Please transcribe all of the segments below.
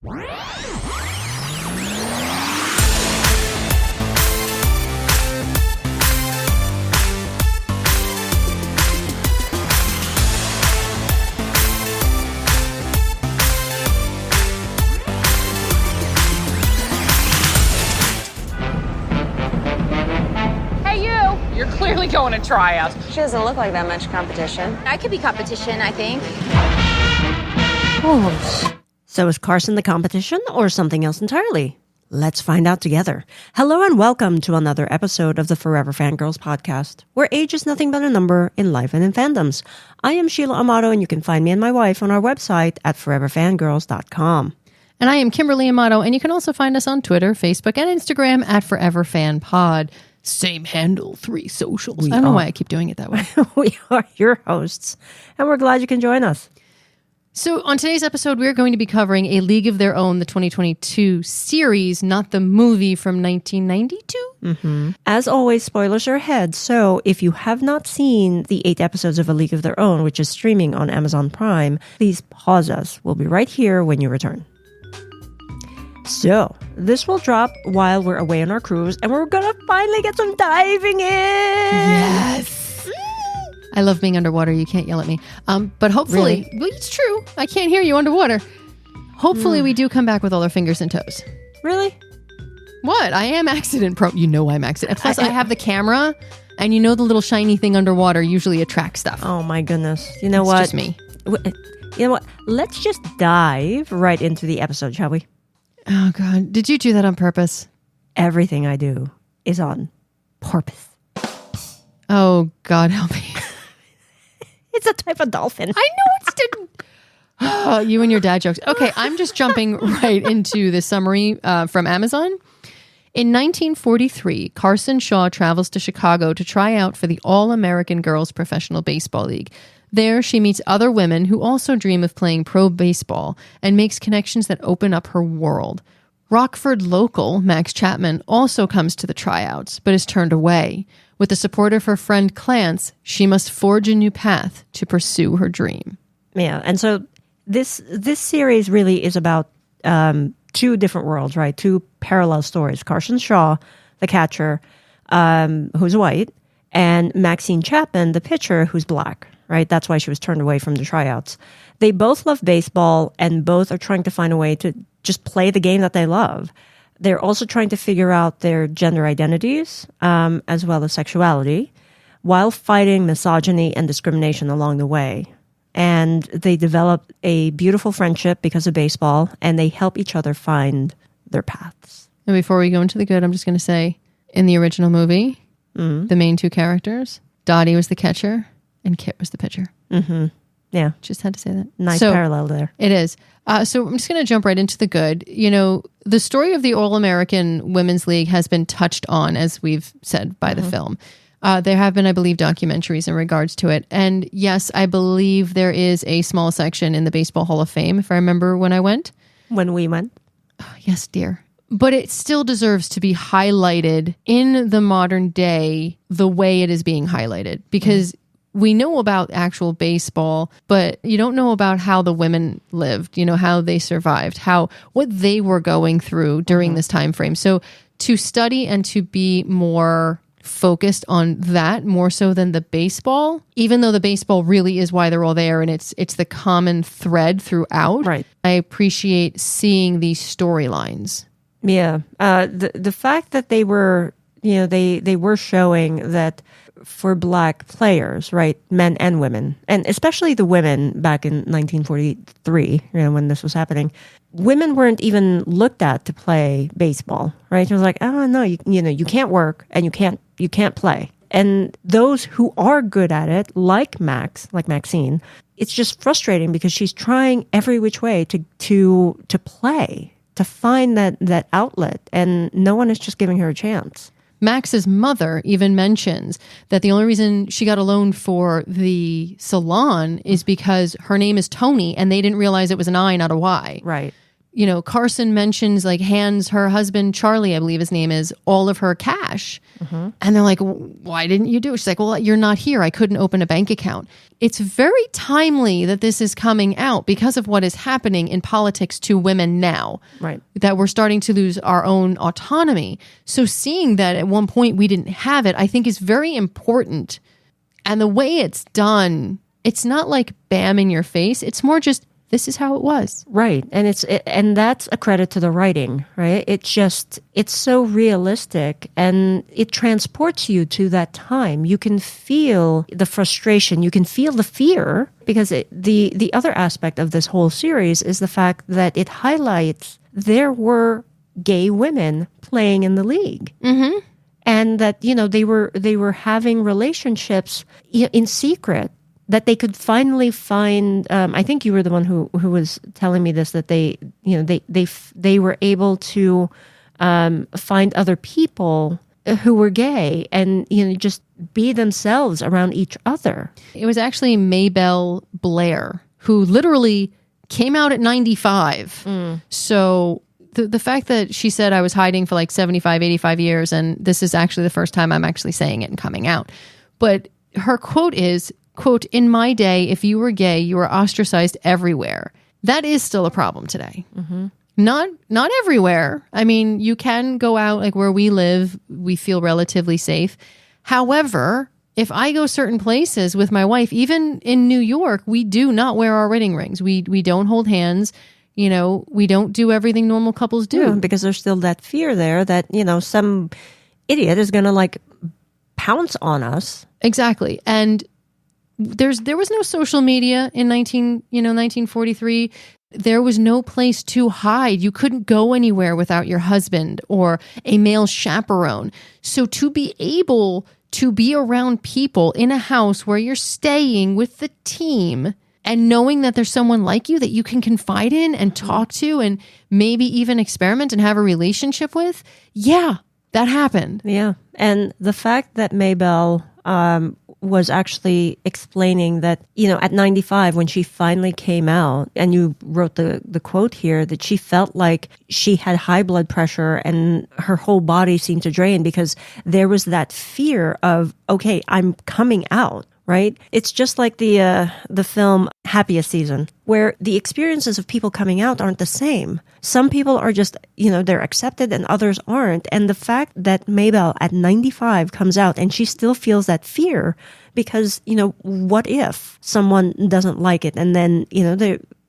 You're clearly going to tryouts. She doesn't look like that much competition. I could be competition, I think. Oh. So is Carson the competition or something else entirely? Let's find out together. Hello and welcome to another episode of the Forever Fangirls podcast, where age is nothing but a number in life and in fandoms. I am Sheila Amato, and you can find me and my wife on our website at foreverfangirls.com. And I am Kimberly Amato, and you can also find us on Twitter, Facebook, and Instagram at ForeverFanPod. Same handle, 3 socials. I don't know why I keep doing it that way. We are your hosts, and we're glad you can join us. So on today's episode, we're going to be covering A League of Their Own, the 2022 series, not the movie from 1992. Mm-hmm. As always, spoilers are ahead. So if you have not seen the 8 episodes of A League of Their Own, which is streaming on Amazon Prime, please pause us. We'll be right here when you return. So, this will drop while we're away on our cruise, and we're gonna finally get some diving in! Yes! I love being underwater. You can't yell at me. But hopefully, Really? Well, it's true. I can't hear you underwater. Hopefully we do come back with all our fingers and toes. Really? What? I am accident prone. You know I'm accident. Plus, I have the camera, and you know the little shiny thing underwater usually attracts stuff. Oh my goodness. You know what? It's just me. You know what? Let's just dive right into the episode, shall we? Oh, God. Did you do that on purpose? Everything I do is on purpose. Oh, God help me. It's a type of dolphin. I know it's didn't. You and your dad jokes. Okay, I'm just jumping right into the summary from Amazon. In 1943, Carson Shaw travels to Chicago to try out for the All-American Girls Professional Baseball League. There, she meets other women who also dream of playing pro baseball and makes connections that open up her world. Rockford local Max Chapman also comes to the tryouts, but is turned away. With the support of her friend Clance, she must forge a new path to pursue her dream. Yeah, and so this series really is about 2 different worlds, right? 2 parallel stories. Carson Shaw, the catcher, who's white, and Maxine Chapman, the pitcher, who's black. Right? That's why she was turned away from the tryouts. They both love baseball, and both are trying to find a way to just play the game that they love. They're also trying to figure out their gender identities, as well as sexuality, while fighting misogyny and discrimination along the way. And they develop a beautiful friendship because of baseball, and they help each other find their paths. And before we go into the good, I'm just going to say, in the original movie, the main 2 characters, Dottie was the catcher, and Kit was the pitcher. Mm-hmm. Yeah. Just had to say that. Nice parallel there. It is. So I'm just going to jump right into the good. You know, the story of the All-American Women's League has been touched on, as we've said, by the film. There have been, I believe, documentaries in regards to it. And yes, I believe there is a small section in the Baseball Hall of Fame, if I remember when I went. When we went. Oh, yes, dear. But it still deserves to be highlighted in the modern day the way it is being highlighted. Because we know about actual baseball, but you don't know about how the women lived, you know, how they survived, what they were going through during this time frame. So to study and to be more focused on that more so than the baseball, even though the baseball really is why they're all there and it's the common thread throughout. Right. I appreciate seeing these storylines. Yeah. The fact that they were, you know, they were showing that for black players, right, men and women, and especially the women back in 1943, you know, when this was happening, women weren't even looked at to play baseball, right? It was like, oh no, you know, you can't work and you can't play. And those who are good at it, like Maxine, it's just frustrating because she's trying every which way to play, to find that outlet, and no one is just giving her a chance. Max's mother even mentions that the only reason she got a loan for the salon is because her name is Tony and they didn't realize it was an I, not a Y. Right. Carson mentions like hands her husband, Charlie, I believe his name is, all of her cash. And they're like, why didn't you do it? She's like, well, you're not here. I couldn't open a bank account. It's very timely that this is coming out because of what is happening in politics to women now. Right. That we're starting to lose our own autonomy. So seeing that at one point we didn't have it, I think is very important. And the way it's done, it's not like bam in your face. It's more just, this is how it was. Right. And and that's a credit to the writing, right? It's so realistic and it transports you to that time. You can feel the frustration, you can feel the fear, because the other aspect of this whole series is the fact that it highlights there were gay women playing in the league. Mm-hmm. And that, they were having relationships in secret, that they could finally find. I think you were the one who was telling me this, that they were able to find other people who were gay and just be themselves around each other. It was actually Maybelle Blair who literally came out at 95. So the fact that she said I was hiding for like 75, 85 years, and this is actually the first time I'm actually saying it and coming out. But her quote is, quote, "In my day, if you were gay, you were ostracized everywhere." That is still a problem today. Mm-hmm. Not everywhere. I mean, you can go out, like where we live, we feel relatively safe. However, if I go certain places with my wife, even in New York, we do not wear our wedding rings. We don't hold hands. We don't do everything normal couples do. Yeah, because there's still that fear there that, some idiot is going to like pounce on us. Exactly. And there was no social media in 1943. There was no place to hide. You couldn't go anywhere without your husband or a male chaperone. So to be able to be around people in a house where you're staying with the team and knowing that there's someone like you that you can confide in and talk to and maybe even experiment and have a relationship with, yeah, that happened. Yeah. And the fact that Maybelle was actually explaining that, at 95, when she finally came out, and you wrote the quote here, that she felt like she had high blood pressure and her whole body seemed to drain because there was that fear of, okay, I'm coming out. Right? It's just like the film Happiest Season, where the experiences of people coming out aren't the same. Some people are just, they're accepted and others aren't. And the fact that Maybelle at 95 comes out and she still feels that fear because, what if someone doesn't like it? And then,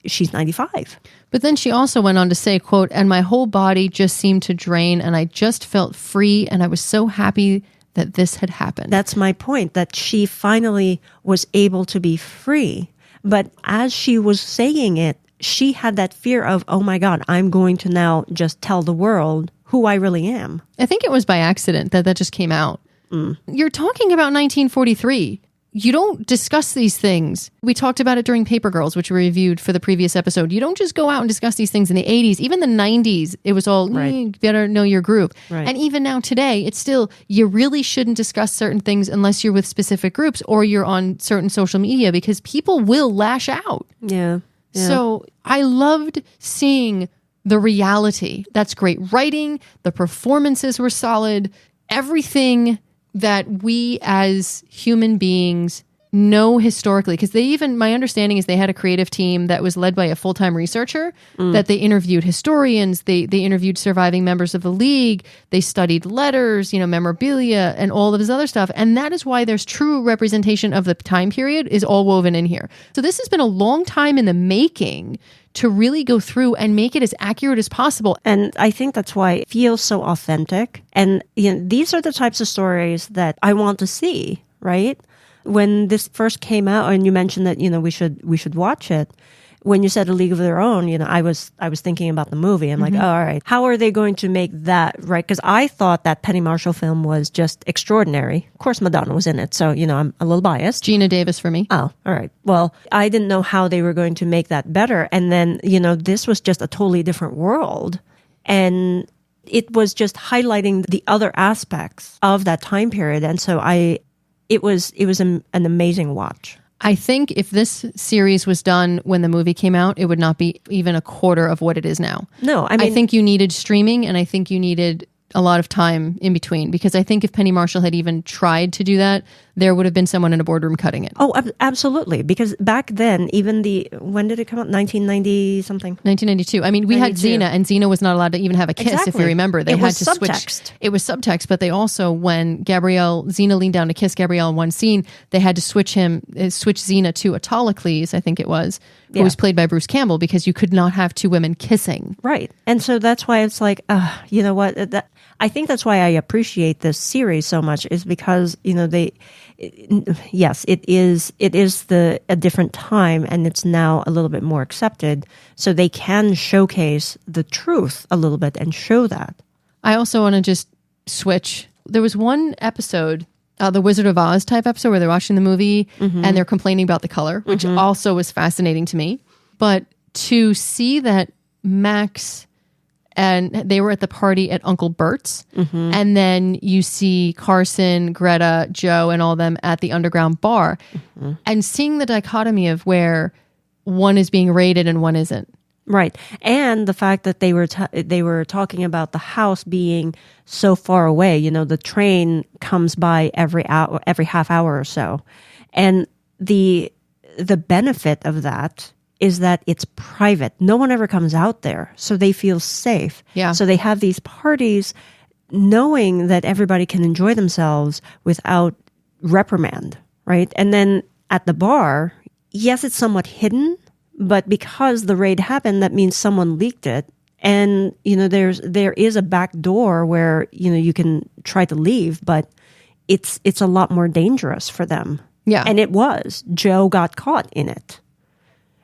she's 95. But then she also went on to say, quote, "And my whole body just seemed to drain and I just felt free and I was so happy that this had happened." That's my point, that she finally was able to be free. But as she was saying it, she had that fear of, oh my God, I'm going to now just tell the world who I really am. I think it was by accident that just came out. You're talking about 1943. You don't discuss these things. We talked about it during Paper Girls, which we reviewed for the previous episode. You don't just go out and discuss these things in the 80s. Even the 90s, it was all, you better know your group. Right. And even now today, it's still, you really shouldn't discuss certain things unless you're with specific groups or you're on certain social media because people will lash out. Yeah. So I loved seeing the reality. That's great writing. The performances were solid. Everything that we as human beings know historically, because my understanding is they had a creative team that was led by a full-time researcher, that they interviewed historians, they interviewed surviving members of the league, they studied letters, memorabilia, and all of this other stuff. And that is why there's true representation of the time period is all woven in here. So this has been a long time in the making to really go through and make it as accurate as possible. And I think that's why it feels so authentic. And these are the types of stories that I want to see, right? When this first came out, and you mentioned that we should watch it. When you said A League of Their Own, I was thinking about the movie. I'm like, oh, all right, how are they going to make that right? Because I thought that Penny Marshall film was just extraordinary. Of course, Madonna was in it, so I'm a little biased. Gina Davis for me. Oh, all right. Well, I didn't know how they were going to make that better, and then this was just a totally different world, and it was just highlighting the other aspects of that time period, and so it was an amazing watch. I think if this series was done when the movie came out, it would not be even a quarter of what it is now. No, I mean, I think you needed streaming, and I think you needed a lot of time in between, because I think if Penny Marshall had even tried to do that, there would have been someone in a boardroom cutting it. Oh, absolutely. Because back then, even when did it come out? 1990 something? 1992. I mean, we had 92. Xena, and Xena was not allowed to even have a kiss, if Exactly. you remember. They It had was to subtext. switch. It was subtext, but they also, when Xena leaned down to kiss Gabrielle in one scene, they had to switch Xena to Autolycles, I think it was, who was played by Bruce Campbell, because you could not have two women kissing. Right. And so that's why it's like, you know what? I think that's why I appreciate this series so much, is because, yes, it is a different time, and it's now a little bit more accepted. So they can showcase the truth a little bit and show that. I also want to just switch. There was one episode, the Wizard of Oz type episode, where they're watching the movie and they're complaining about the color, which also was fascinating to me. But to see that Max and they were at the party at Uncle Bert's, and then you see Carson, Greta, Joe, and all them at the underground bar, and seeing the dichotomy of where one is being raided and one isn't. Right. And the fact that they were talking about the house being so far away. The train comes by every half hour or so. And the benefit of that is that it's private. No one ever comes out there, so they feel safe. Yeah. So they have these parties knowing that everybody can enjoy themselves without reprimand, right? And then at the bar, yes, it's somewhat hidden, but because the raid happened, that means someone leaked it. And, there is a back door where, you can try to leave, but it's a lot more dangerous for them. Yeah. And it was. Joe got caught in it.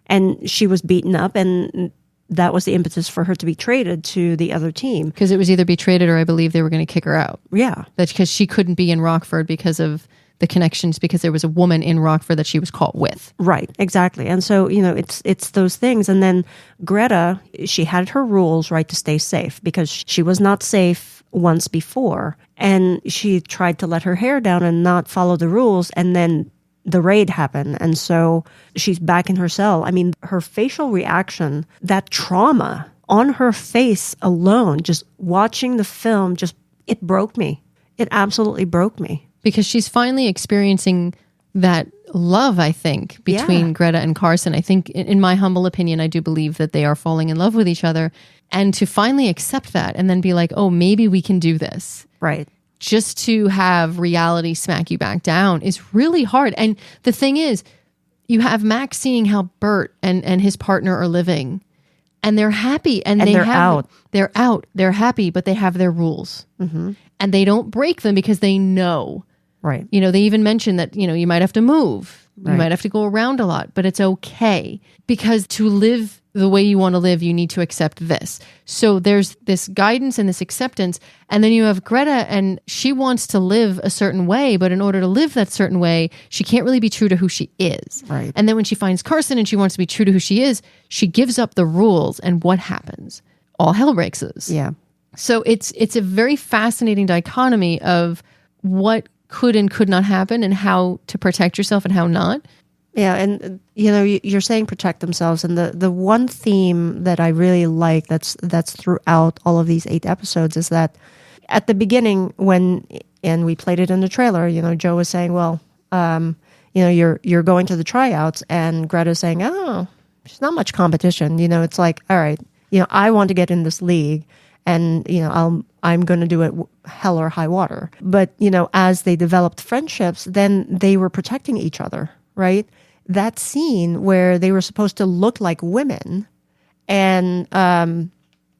And she was beaten up, and that was the impetus for her to be traded to the other team. Because it was either be traded, or I believe they were going to kick her out. Yeah. That's because she couldn't be in Rockford because of the connections, because there was a woman in Rockford that she was caught with. Right, exactly. And so, it's those things. And then Greta, she had her rules, right, to stay safe, because she was not safe once before. And she tried to let her hair down and not follow the rules. And then the raid happened, and so she's back in her cell. I mean, her facial reaction, that trauma on her face alone, just watching the film, it broke me. It absolutely broke me. Because she's finally experiencing that love, I think, between Greta and Carson. I think, in my humble opinion, I do believe that they are falling in love with each other. And to finally accept that and then be like, oh, maybe we can do this. Right. Just to have reality smack you back down is really hard. And the thing is, you have Max seeing how Bert and his partner are living, and they're happy, and they're out. They're happy, but they have their rules, and they don't break them because they know. Right. They even mention that, you might have to move. Right. You might have to go around a lot, but it's okay, because to live the way you want to live, you need to accept this. So there's this guidance and this acceptance. And then you have Greta, and she wants to live a certain way, but in order to live that certain way, she can't really be true to who she is. Right. And then when she finds Carson and she wants to be true to who she is, she gives up the rules, and what happens? All hell breaks loose. Yeah. So it's a very fascinating dichotomy of what could and could not happen, and how to protect yourself and how not. Yeah, and you're saying protect themselves, and the one theme that I really like that's throughout all of these 8 episodes is that at the beginning, and we played it in the trailer, Joe was saying, well, you're going to the tryouts, and Greta's saying, oh, there's not much competition. It's like, all right, I want to get in this league, and I'm going to do it hell or high water. But as they developed friendships, then they were protecting each other, right? That scene where they were supposed to look like women, and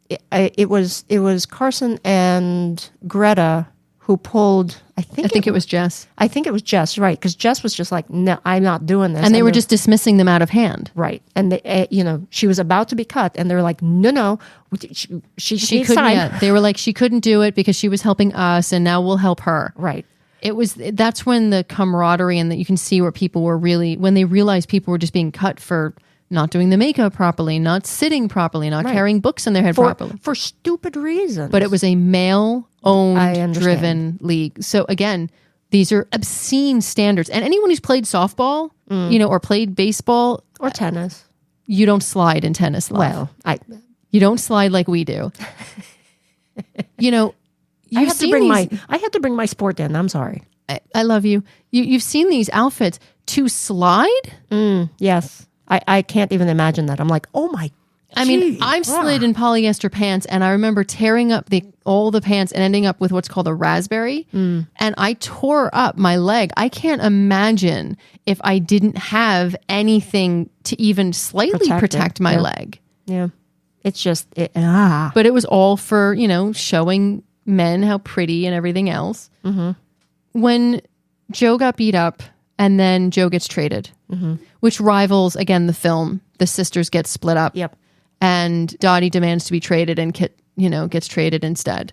it was Carson and Greta who pulled. I think it was Jess. I think it was Jess, right? Because Jess was just like, "No, I'm not doing this," and they were just dismissing them out of hand, right? And they, she was about to be cut, and they were like, "No, she couldn't." Yeah, they were like, she couldn't do it because she was helping us, and now we'll help her, right? That's when the camaraderie, and that you can see where people were really, when they realized people were just being cut for not doing the makeup properly, not sitting properly, not carrying books on their head properly. For stupid reasons. But it was a male-owned, driven league. So again, These are obscene standards. And anyone who's played softball, or played baseball or tennis, you don't slide in tennis, love. Well, you don't slide like we do. I had to bring my sport in. I'm sorry. I love you. You've seen these outfits to slide? Yes. I can't even imagine that. I'm like, oh my. I mean, I've slid in polyester pants, and I remember tearing up all the pants and ending up with what's called a raspberry. And I tore up my leg. I can't imagine if I didn't have anything to even slightly protect my leg. Yeah. It's just, But it was all for, showing men how pretty and everything else. When Joe got beat up and then Joe gets traded, which rivals, again, the film, the sisters get split up. Yep. And Dottie demands to be traded and gets traded instead.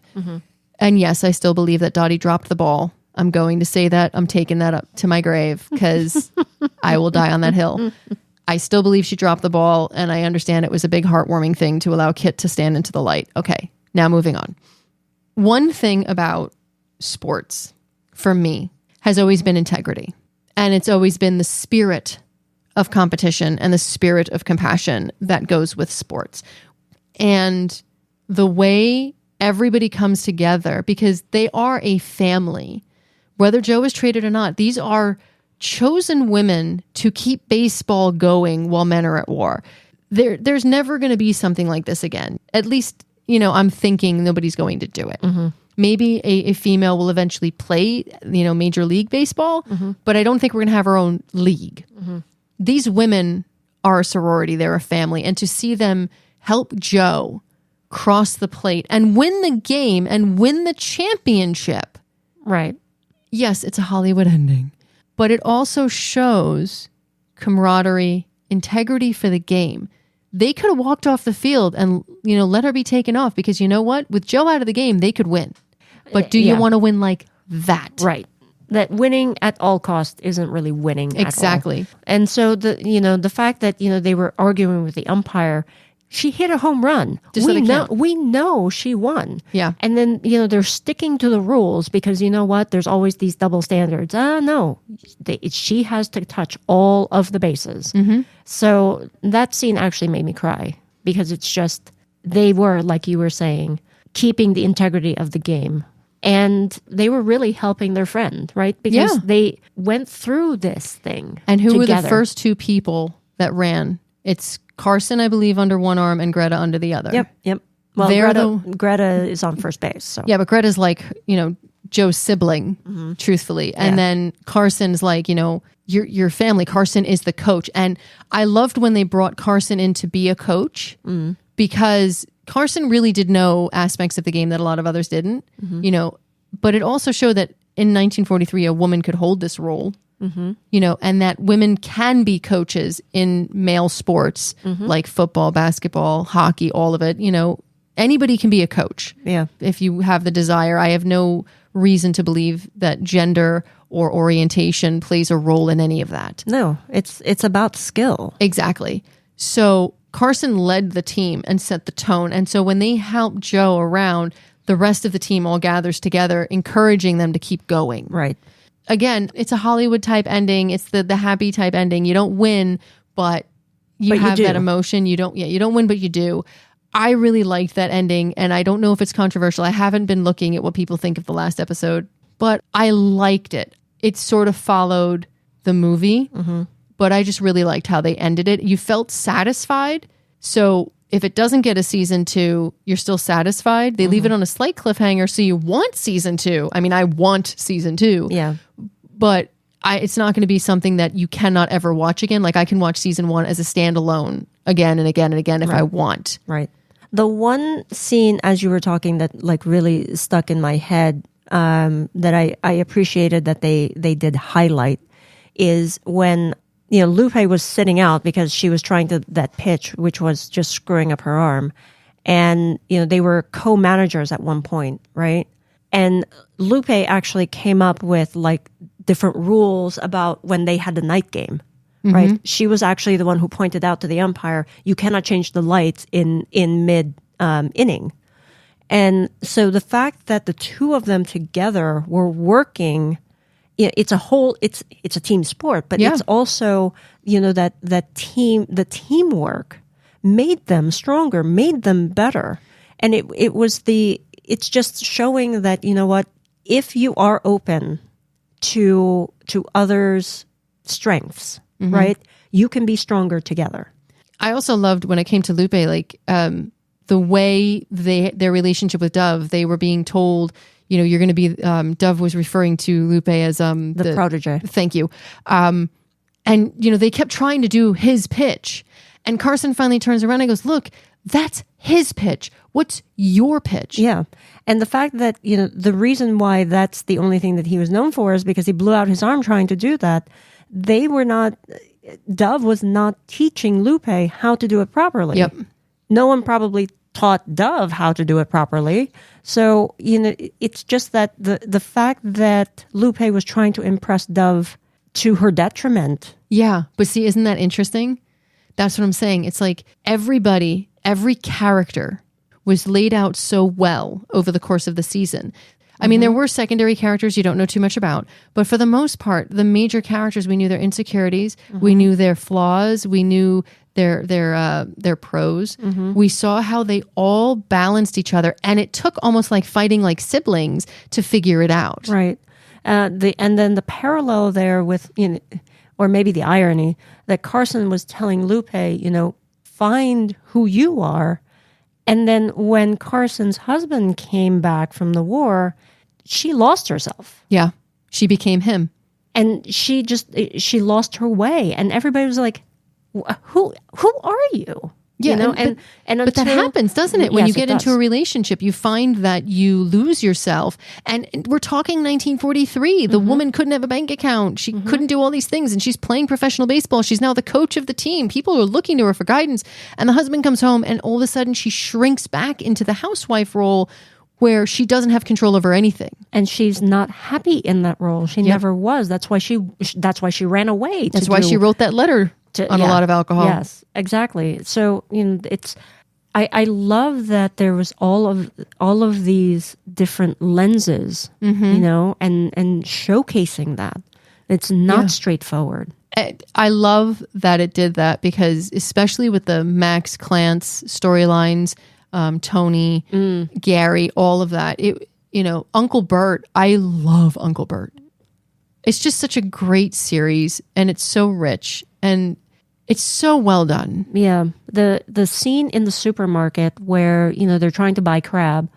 And yes, I still believe that Dottie dropped the ball. I'm going to say that. I'm taking that up to my grave because I will die on that hill. I still believe she dropped the ball, and I understand it was a big heartwarming thing to allow Kit to stand into the light. Okay, now moving on. One thing about sports, for me, has always been integrity. And it's always been the spirit of competition and the spirit of compassion that goes with sports. And the way everybody comes together, because they are a family, whether Joe is traded or not, these are chosen women to keep baseball going while men are at war. There's never going to be something like this again. At least, I'm thinking nobody's going to do it. Maybe a female will eventually play, Major League Baseball, but I don't think we're going to have our own league. These women are a sorority. They're a family. And to see them help Joe cross the plate and win the game and win the championship. Right. Yes, it's a Hollywood ending. But it also shows camaraderie, integrity for the game. They could have walked off the field and, let her be taken off because you know what? With Joe out of the game, they could win. But do you want to win like that? Right. That winning at all costs isn't really winning exactly. At all. And so the fact that they were arguing with the umpire, she hit a home run. We know she won. Yeah. And then they're sticking to the rules because you know what? There's always these double standards. No, she has to touch all of the bases. So that scene actually made me cry because it's just they were, like you were saying, keeping the integrity of the game. And they were really helping their friend, right? Because they went through this thing. And who together. were the first two people that ran? It's Carson, I believe, under one arm and Greta under the other. Yep. Well, Greta is on first base. So. Yeah, but Greta's like, Joe's sibling, truthfully. And then Carson's like, your family. Carson is the coach. And I loved when they brought Carson in to be a coach because Carson really did know aspects of the game that a lot of others didn't, but it also showed that in 1943, a woman could hold this role, and that women can be coaches in male sports like football, basketball, hockey, all of it. Anybody can be a coach. Yeah. If you have the desire. I have no reason to believe that gender or orientation plays a role in any of that. No, it's about skill. Exactly. So Carson led the team and set the tone. And so when they help Joe around, the rest of the team all gathers together, encouraging them to keep going. Right. Again, it's a Hollywood type ending. It's the happy type ending. You don't win, but you have that emotion. You don't win, but you do. I really liked that ending. And I don't know if it's controversial. I haven't been looking at what people think of the last episode, but I liked it. It sort of followed the movie. But I just really liked how they ended it. You felt satisfied. So if it doesn't get a season 2, you're still satisfied. They leave it on a slight cliffhanger. So you want season 2. I mean, I want season 2. Yeah. But it's not going to be something that you cannot ever watch again. Like I can watch season 1 as a standalone again and again and again if I want. Right. The one scene as you were talking that like really stuck in my head that I appreciated that they did highlight is when Lupe was sitting out because she was trying that pitch, which was just screwing up her arm. And, they were co-managers at one point, right? And Lupe actually came up with like different rules about when they had the night game, right? She was actually the one who pointed out to the umpire, you cannot change the lights in mid inning. And so the fact that the two of them together were working it's a team sport, but it's also, that the teamwork made them stronger, made them better. And it's just showing that, if you are open to others' strengths, right, you can be stronger together. I also loved when it came to Lupe, the way their relationship with Dove, they were being told, you're going to be, Dove was referring to Lupe as the protege. Thank you. And, they kept trying to do his pitch. And Carson finally turns around and goes, look, that's his pitch. What's your pitch? Yeah. And the fact that, the reason why that's the only thing that he was known for is because he blew out his arm trying to do that. Dove was not teaching Lupe how to do it properly. Yep. No one probably taught Dove how to do it properly. So, it's just that the fact that Lupe was trying to impress Dove to her detriment. Yeah. But see, isn't that interesting? That's what I'm saying. It's like every character was laid out so well over the course of the season. I mean, there were secondary characters you don't know too much about, but for the most part, the major characters, we knew their insecurities, we knew their flaws, we knew their pros. We saw how they all balanced each other, and it took almost like fighting like siblings to figure it out. Right. And then the parallel there with, or maybe the irony that Carson was telling Lupe, find who you are. And then when Carson's husband came back from the war, she lost herself. Yeah. She became him. And she lost her way. And everybody was like, who are you? Yeah, but that happens, doesn't it? When you get into a relationship, you find that you lose yourself. And we're talking 1943. The woman couldn't have a bank account. She couldn't do all these things. And she's playing professional baseball. She's now the coach of the team. People are looking to her for guidance. And the husband comes home and all of a sudden she shrinks back into the housewife role where she doesn't have control over anything. And she's not happy in that role. She never was. That's why she ran away. That's why she wrote that letter on a lot of alcohol. Yes, exactly. So I love that there was all of these different lenses, and showcasing that. It's not straightforward. I love that it did that because especially with the Max Clance storylines, Tony, Gary, all of that. Uncle Bert, I love Uncle Bert. It's just such a great series and it's so rich and it's so well done. Yeah. The scene in the supermarket where, they're trying to buy crab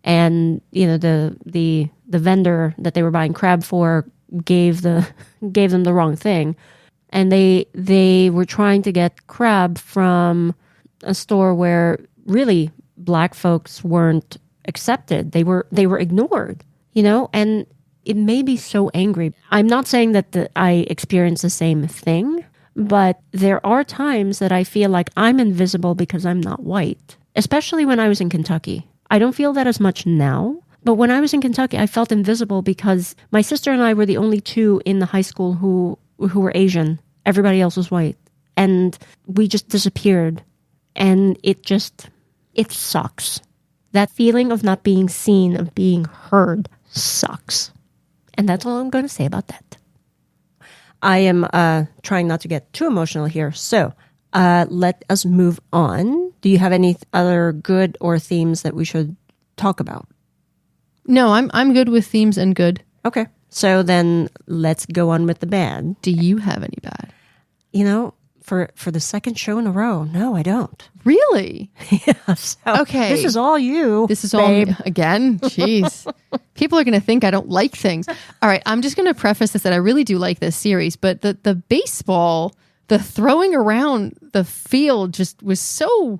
and, the vendor that they were buying crab for gave them the wrong thing. And they were trying to get crab from a store where really Black folks weren't accepted. They were ignored, and it made me so angry. I'm not saying that I experience the same thing, but there are times that I feel like I'm invisible because I'm not white, especially when I was in Kentucky. I don't feel that as much now, but when I was in Kentucky, I felt invisible because my sister and I were the only two in the high school who were Asian. Everybody else was white. And we just disappeared. And it sucks. That feeling of not being seen, of being heard, sucks. And that's all I'm going to say about that. I am trying not to get too emotional here. So let us move on. Do you have any other good or themes that we should talk about? No, I'm good with themes and good. Okay. So then let's go on with the bad. Do you have any bad? For the second show in a row, no, I don't. Really? Yeah. So okay. This is all you. This is babe. all again. Jeez. People are going to think I don't like things. All right. I'm just going to preface this that I really do like this series, but the baseball, the throwing around the field just was so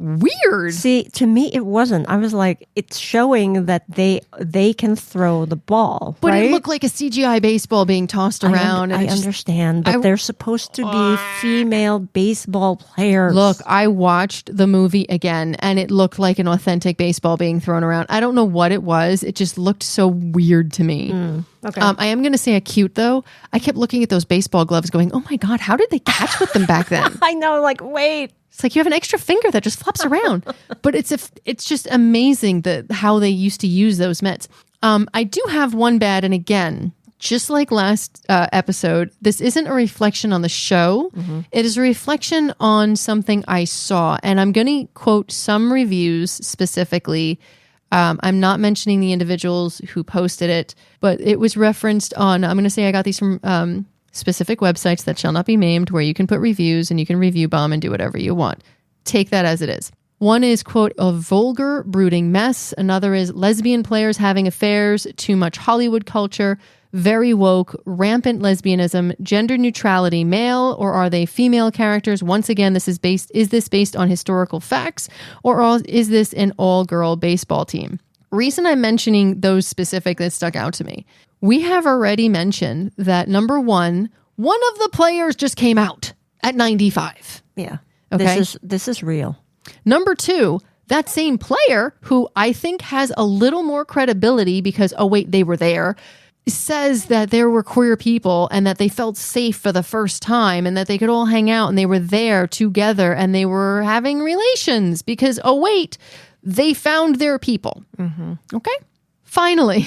weird. See, to me, it wasn't. I was like, it's showing that they can throw the ball, but right? It looked like a CGI baseball being tossed around. I understand, but they're supposed to be female baseball players. Look, I watched the movie again, and it looked like an authentic baseball being thrown around. I don't know what it was. It just looked so weird to me. Okay. I am going to say cute, though. I kept looking at those baseball gloves going, oh my God, how did they catch with them back then? I know, like, wait. It's like you have an extra finger that just flops around. But it's just amazing how they used to use those mitts. I do have one bad, and again, just like last episode, this isn't a reflection on the show. It is a reflection on something I saw. And I'm going to quote some reviews specifically. I'm not mentioning the individuals who posted it, but it was referenced on, I'm going to say I got these from specific websites that shall not be named, where you can put reviews and you can review bomb and do whatever you want. Take that as it is. One is, quote, a vulgar, brooding mess. Another is lesbian players having affairs, too much Hollywood culture, very woke, rampant lesbianism, gender neutrality, male, or are they female characters? Once again, is this based on historical facts, or is this an all-girl baseball team? Reason I'm mentioning those specific that stuck out to me. We have already mentioned that number one of the players just came out at 95. Yeah. Okay. This is real. Number two, that same player, who I think has a little more credibility because, oh wait, they were there, says that there were queer people and that they felt safe for the first time and that they could all hang out and they were there together and they were having relations because, oh wait, they found their people. Okay. Finally,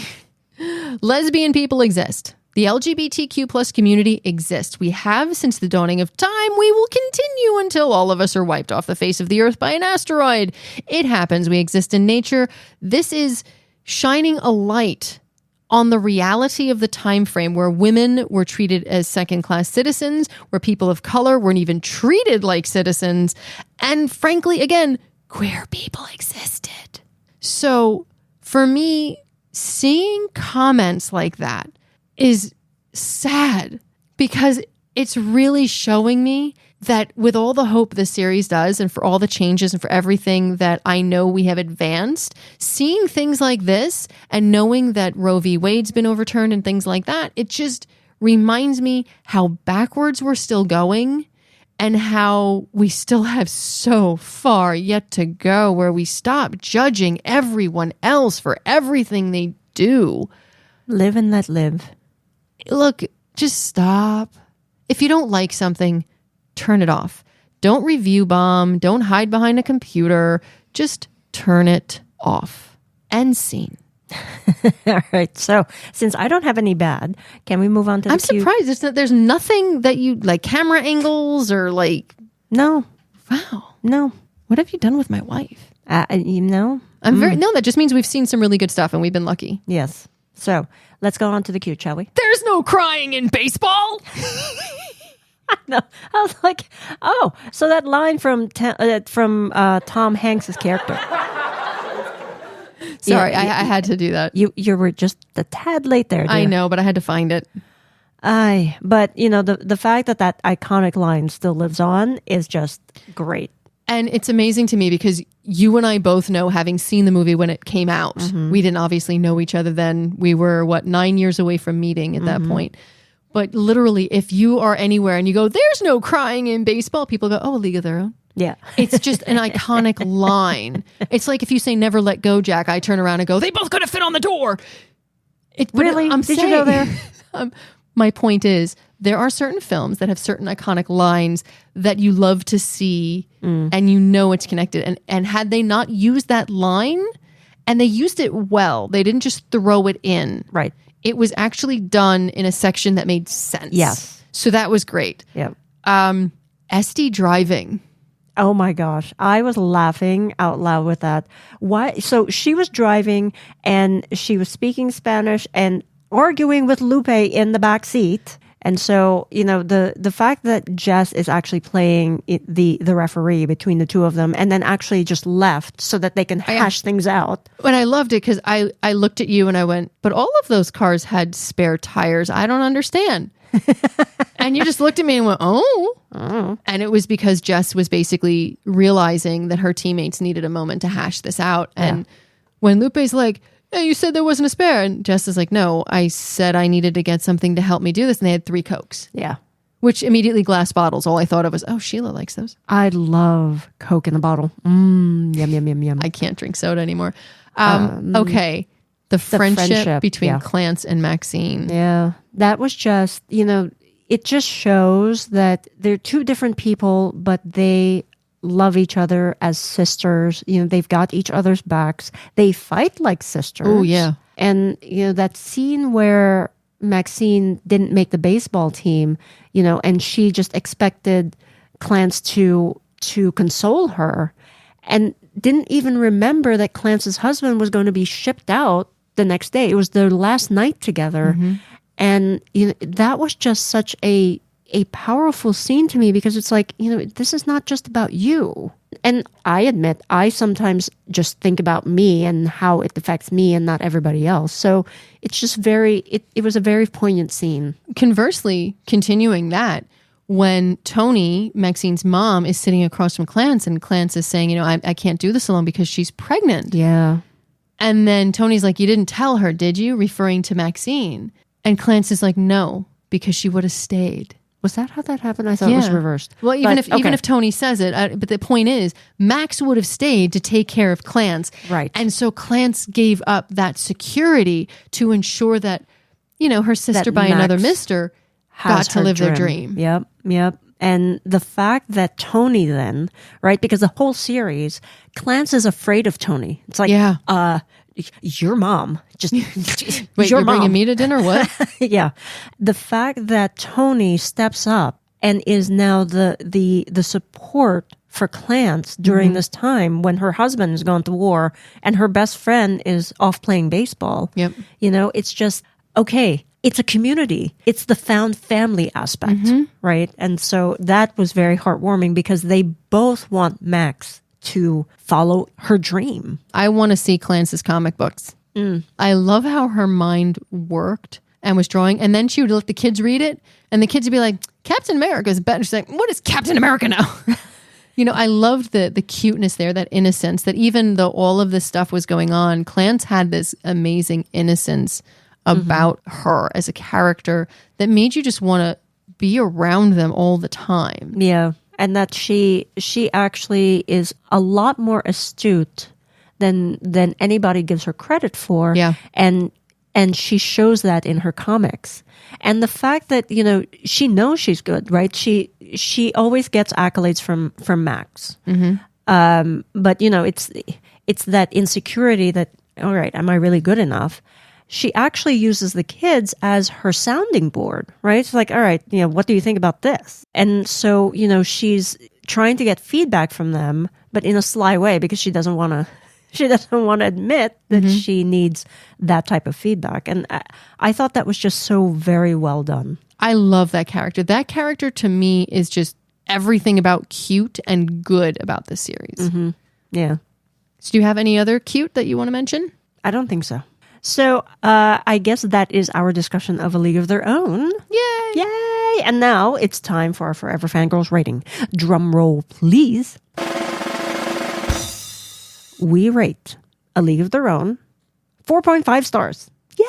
lesbian people exist. The LGBTQ plus community exists. We have since the dawning of time. We will continue until all of us are wiped off the face of the earth by an asteroid. It happens. We exist in nature. This is shining a light on the reality of the time frame where women were treated as second-class citizens, where people of color weren't even treated like citizens, and frankly, again, queer people existed. So for me, seeing comments like that is sad because it's really showing me that with all the hope this series does and for all the changes and for everything that I know we have advanced, seeing things like this and knowing that Roe v. Wade's been overturned and things like that, it just reminds me how backwards we're still going and how we still have so far yet to go where we stop judging everyone else for everything they do. Live and let live. Look, just stop. If you don't like something, turn it off. Don't review bomb. Don't hide behind a computer. Just turn it off. End scene. All right. So since I don't have any bad, can we move on to the I'm surprised. There's nothing that you like camera angles or like. No. Wow. No. What have you done with my wife? You know? No, that just means we've seen some really good stuff and we've been lucky. Yes. So let's go on to the cue, shall we? There's no crying in baseball. No, I was like, oh, so that line from Tom Hanks's character. Sorry, I had to do that. You were just a tad late there, dear. I know, but I had to find it. But you know, the fact that iconic line still lives on is just great. And it's amazing to me because you and I both know, having seen the movie when it came out, we didn't obviously know each other then. We were, 9 years away from meeting at that point. But literally, if you are anywhere and you go, there's no crying in baseball, people go, oh, A League of Their Own. Yeah. It's just an iconic line. It's like if you say never let go, Jack, I turn around and go, they both could have fit on the door. Really? Did you go there? My point is, there are certain films that have certain iconic lines that you love to see and you know it's connected. And had they not used that line, and they used it well, they didn't just throw it in. Right. It was actually done in a section that made sense. Yes. So that was great. Yeah. Esty driving. Oh my gosh. I was laughing out loud with that. Why? So she was driving and she was speaking Spanish and arguing with Lupe in the back seat. And so, you know, the fact that Jess is actually playing the referee between the two of them and then actually just left so that they can hash things out. And I loved it because I looked at you and I went, but all of those cars had spare tires. I don't understand. And you just looked at me and went, oh. And it was because Jess was basically realizing that her teammates needed a moment to hash this out. And when Lupe's like, hey, you said there wasn't a spare. And Jess is like, no, I said I needed to get something to help me do this. And they had 3 Cokes. Yeah. Which immediately glass bottles. All I thought of was, oh, Sheila likes those. I love Coke in the bottle. Yum, yum, yum, yum. I can't drink soda anymore. Okay. The friendship between Clance and Maxine. Yeah. That was just, you know, it just shows that they're two different people, but they love each other as sisters. You know, they've got each other's backs. They fight like sisters. Oh, yeah. And, you know, that scene where Maxine didn't make the baseball team, and she just expected Clance to console her, and didn't even remember that Clance's husband was going to be shipped out the next day. It was their last night together. And that was just such a powerful scene to me, because it's like, this is not just about you. And I admit, I sometimes just think about me and how it affects me and not everybody else. So it's just it was a very poignant scene. Conversely, continuing that, when Tony, Maxine's mom, is sitting across from Clance, and Clance is saying, I can't do this alone because she's pregnant. Yeah. And then Tony's like, you didn't tell her, did you? Referring to Maxine. And Clance is like, no, because she would have stayed. Was that how that happened? I thought it was reversed. Well, even if Tony says it, but the point is, Max would have stayed to take care of Clance. Right. And so Clance gave up that security to ensure that, her sister That by Max another mister got to live their dream. Yep. And the fact that Tony then, right, because the whole series, Clance is afraid of Tony. It's like, your mom. Just Wait, you're bringing me to dinner? What? Yeah. The fact that Tony steps up and is now the support for Clance during this time when her husband has gone to war and her best friend is off playing baseball. Yep. It's just, okay, it's a community. It's the found family aspect, right? And so that was very heartwarming, because they both want Max to follow her dream. I want to see Clance's comic books. I love how her mind worked and was drawing. And then she would let the kids read it, and the kids would be like, Captain America's better. She's like, what is Captain America now? I loved the cuteness there, that innocence, that even though all of this stuff was going on, Clance had this amazing innocence about her as a character that made you just want to be around them all the time. Yeah. And that she actually is a lot more astute than anybody gives her credit for. Yeah. And she shows that in her comics. And the fact that, she knows she's good, right? She always gets accolades from Max. But, it's that insecurity that, all right, am I really good enough? She actually uses the kids as her sounding board, right? It's like, all right, what do you think about this? And so, she's trying to get feedback from them, but in a sly way, because she doesn't want to admit that she needs that type of feedback. And I thought that was just so very well done. I love that character. That character to me is just everything about cute and good about this series. Yeah. So do you have any other cute that you want to mention? I don't think so. So I guess that is our discussion of A League of Their Own. Yay! Yay! And now it's time for our Forever Fangirls rating. Drum roll, please. We rate A League of Their Own 4.5 stars. Yay!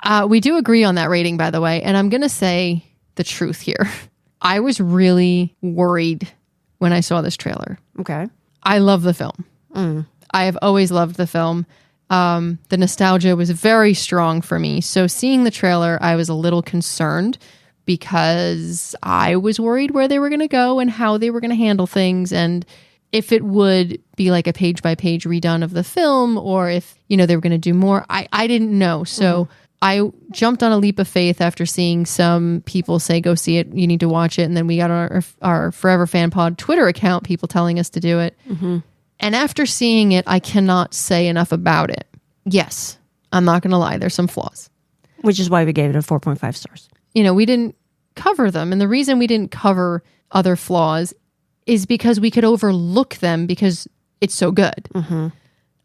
Yay! We do agree on that rating, by the way. And I'm going to say the truth here. I was really worried when I saw this trailer. Okay. I love the film. I have always loved the film. The nostalgia was very strong for me. So seeing the trailer, I was a little concerned, because I was worried where they were going to go and how they were going to handle things, and if it would be like a page by page redone of the film, or if, they were going to do more. I didn't know. So I jumped on a leap of faith after seeing some people say, go see it, you need to watch it. And then we got our Forever Fan Pod Twitter account, people telling us to do it. And after seeing it, I cannot say enough about it. Yes, I'm not going to lie. There's some flaws. Which is why we gave it a 4.5 stars. We didn't cover them. And the reason we didn't cover other flaws is because we could overlook them because it's so good.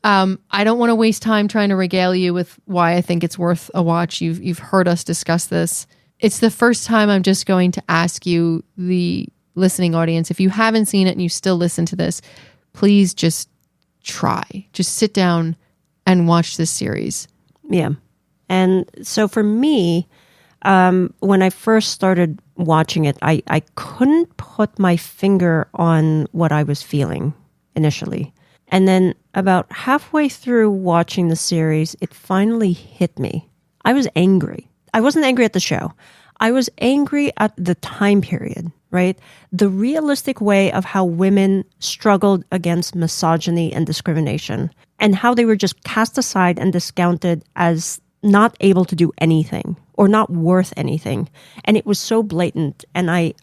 I don't want to waste time trying to regale you with why I think it's worth a watch. You've heard us discuss this. It's the first time I'm just going to ask you, the listening audience, if you haven't seen it and you still listen to this, please just try. Just sit down and watch this series. Yeah. And so for me, when I first started watching it, I couldn't put my finger on what I was feeling initially. And then about halfway through watching the series, it finally hit me. I was angry. I wasn't angry at the show. I was angry at the time period, right? The realistic way of how women struggled against misogyny and discrimination, and how they were just cast aside and discounted as not able to do anything or not worth anything. And it was so blatant. And I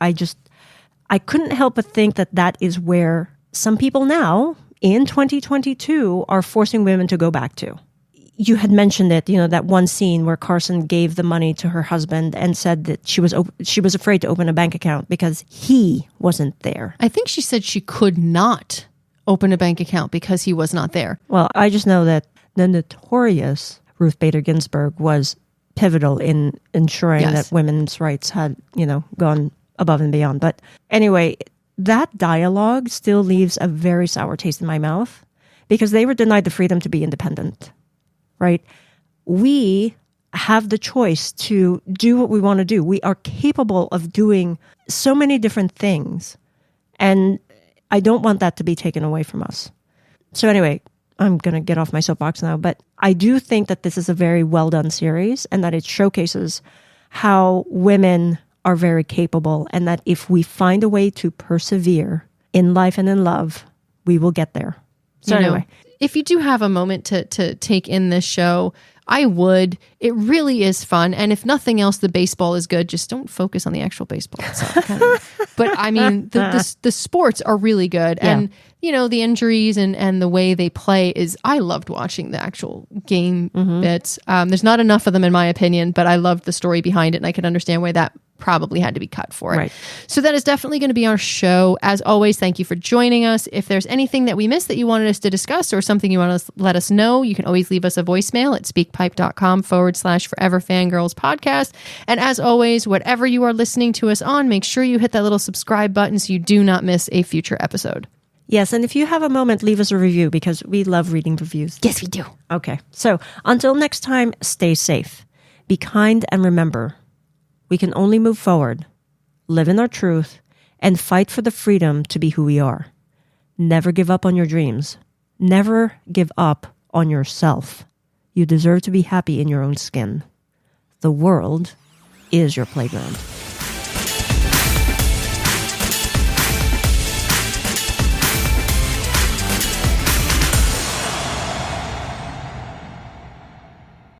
couldn't help but think that that is where some people now in 2022 are forcing women to go back to. You had mentioned it, that one scene where Carson gave the money to her husband and said that she was afraid to open a bank account because he wasn't there. I think she said she could not open a bank account because he was not there. Well, I just know that the notorious Ruth Bader Ginsburg was pivotal in ensuring that women's rights had, gone above and beyond. But anyway, that dialogue still leaves a very sour taste in my mouth because they were denied the freedom to be independent. Right? We have the choice to do what we want to do. We are capable of doing so many different things. And I don't want that to be taken away from us. So anyway, I'm going to get off my soapbox now, but I do think that this is a very well done series and that it showcases how women are very capable and that if we find a way to persevere in life and in love, we will get there. So anyway. If you do have a moment to take in this show, I would. It really is fun. And if nothing else, the baseball is good. Just don't focus on the actual baseball itself. But I mean, the sports are really good. Yeah. And, the injuries and the way they play I loved watching the actual game bits. There's not enough of them in my opinion, but I loved the story behind it. And I could understand why that probably had to be cut for it. Right. So that is definitely going to be our show. As always, thank you for joining us. If there's anything that we missed that you wanted us to discuss or something you want to let us know, you can always leave us a voicemail at speakpipe.com/Forever Fangirls podcast. And as always, whatever you are listening to us on, make sure you hit that little subscribe button so you do not miss a future episode. Yes, and if you have a moment, leave us a review because we love reading reviews. Yes, we do. Okay, so until next time, stay safe, be kind, and remember, we can only move forward, live in our truth, and fight for the freedom to be who we are. Never give up on your dreams. Never give up on yourself. You deserve to be happy in your own skin. The world is your playground.